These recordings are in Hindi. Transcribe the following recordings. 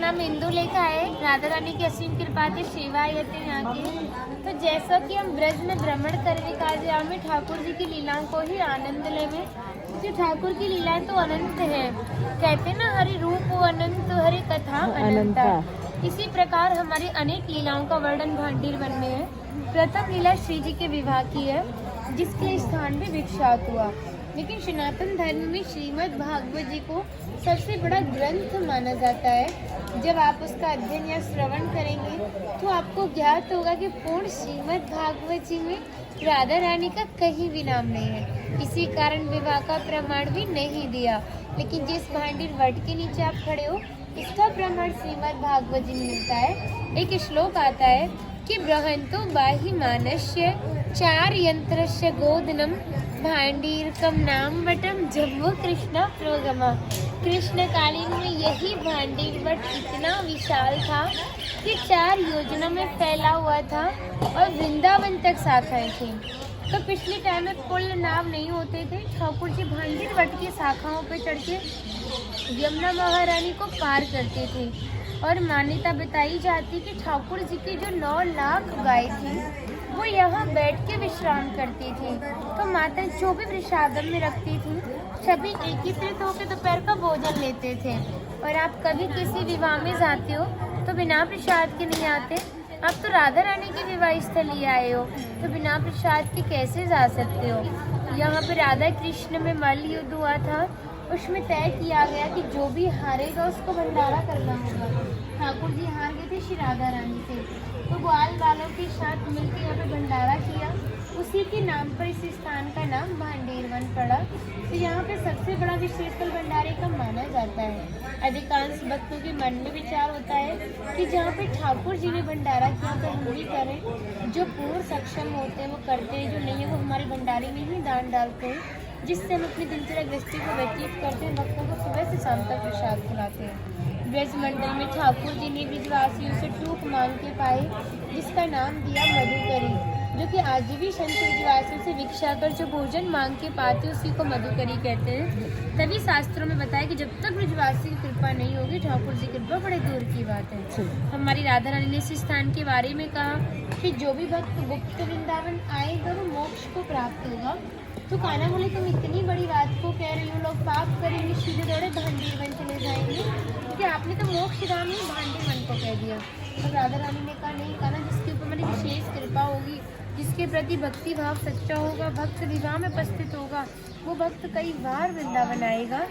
नाम इंदु लेखा है। राधा रानी की असीम कृपा थी, सेवा आते यहाँ की। तो जैसा कि हम ब्रज में भ्रमण करने का आज में ठाकुर जी की लीलाओं को ही आनंद ले में, क्योंकि ठाकुर की लीलाएं तो अनंत है। कहते ना हरि रूप अनंत, हरि कथा अनंता। इसी प्रकार हमारी अनेक लीलाओं का वर्णन भांडीर वन में है। प्रथम लीला श्री जी के विवाह की है, जिसके स्थान में विख्यात हुआ। लेकिन सनातन धर्म में श्रीमद् भागवत जी को सबसे बड़ा ग्रंथ माना जाता है। जब आप उसका अध्ययन या श्रवण करेंगे तो आपको ज्ञात होगा कि पूर्ण श्रीमद् भागवत जी में राधा रानी का कहीं भी नाम नहीं है। इसी कारण विवाह का प्रमाण भी नहीं दिया। लेकिन जिस भांडीर वट के नीचे आप खड़े हो, इसका प्रमाण श्रीमद् भागवत जी में मिलता है। एक श्लोक आता है कि बृहंतो बाहि मानस्य चार यंत्रस्य गोदनम भांडीरकम नाम वटम जम्मू कृष्णा प्रोगमा। कृष्ण कालीन में यही भांडीर वट इतना विशाल था कि 4 योजनों में फैला हुआ था और वृंदावन तक शाखाएं थी। तो पिछले टाइम में पुल नाव नहीं होते थे। ठाकुर जी भांडीर वट की शाखाओं पर चढ़ के यमुना महारानी को पार करते थे। और मान्यता बताई जाती कि ठाकुर जी की जो 9 लाख गाय थी वो यहाँ बैठ के विश्राम करती थी। तो माता जो भी प्रसादम में रखती थी सभी एकत्रित होकर दोपहर का भोजन लेते थे। और आप कभी किसी विवाह में जाते हो तो बिना प्रसाद के नहीं आते। आप तो राधा रानी के विवाह स्थली आए हो, तो बिना प्रसाद के कैसे जा सकते हो। यहाँ पे राधा कृष्ण में मल्ल युद्ध हुआ था। उसमें तय किया गया कि जो भी हारेगा उसको भंडारा करना होगा। ठाकुर जी हार गए थे श्री राधा रानी से, तो ग्वाल वालों के साथ मिलकर यहाँ पे भंडारा किया। उसी के नाम पर इस स्थान का नाम भांडीर वन पड़ा। तो यहाँ पे सबसे बड़ा विशेष फल भंडारे का माना जाता है। अधिकांश भक्तों के मन में विचार होता है कि जहाँ पे ठाकुर जी ने भंडारा किया तो हम भी करें। जो पूर्ण सक्षम होते हैं वो करते हैं, जो नहीं है वो हमारे भंडारे में ही दान डालते हैं, जिससे हम अपनी दिनचर्या दृष्टि को व्यतीत करते हैं। भक्तों को सुबह से शाम तक प्रसाद खिलाते हैं। ब्रज मंडल में ठाकुर जी ने ब्रजवासियों से टूक मांग के पाए, जिसका नाम दिया मधुकरी, जो कि आज भी संत ब्रजवासियों से भिक्षा कर जो भोजन मांग के पाते उसी को मधुकरी कहते हैं। तभी शास्त्रों में बताया कि जब तक ब्रजवासी की कृपा नहीं होगी ठाकुर जी की कृपा बड़े दूर की बात है। हमारी राधा रानी ने इस स्थान के बारे में कहा कि जो भी भक्त गुप्त वृंदावन आएगा वो मोक्ष को प्राप्त होगा। तो कान्हा बोले तुम इतनी बड़ी बात को कह रही हो, लोग पाप करेंगे सीधे दौड़े भांडीर वन चले जाएंगे, क्योंकि आपने तो मोक्ष धाम ही भांडीर वन को कह दिया। तो राधा रानी ने कहा नहीं, कहा ना जिसके ऊपर मेरी विशेष कृपा होगी, जिसके प्रति भक्ति भाव सच्चा होगा, भक्त विवाह में उपस्थित होगा, वो भक्त कई बार वृंदावन आएगा।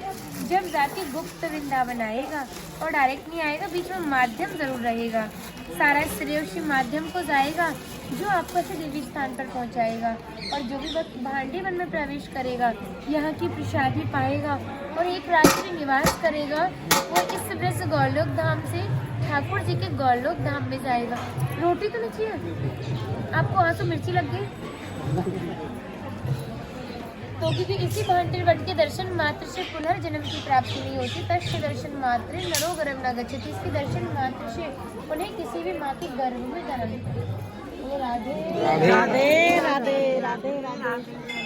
जब जाके गुप्त वृंदावन आएगा और डायरेक्ट नहीं आएगा, बीच में माध्यम जरूर रहेगा। सारा श्रेय उसी माध्यम को जाएगा जो आपको ऐसे देवी स्थान पर पहुंचाएगा। और जो भी भक्त भांडीर वन में प्रवेश करेगा यहाँ की प्रसादी पाएगा और एक रात्रि निवास करेगा, वो इस ब्रज गौलोक धाम से ठाकुर जी के गौलोक धाम में जाएगा। रोटी तो नहीं चाहिए आपको, आंसू मिर्ची लग गई तो, क्योंकि इसी भांडीर वट के दर्शन मात्र से पुनर्जन्म की प्राप्ति नहीं होती। तस्य दर्शन मात्र नरो गर्भ न गच्छति। इसके दर्शन मात्र से उन्हें किसी भी माँ के गर्भ में जन्म। राधे राधे राधे राधे राधे।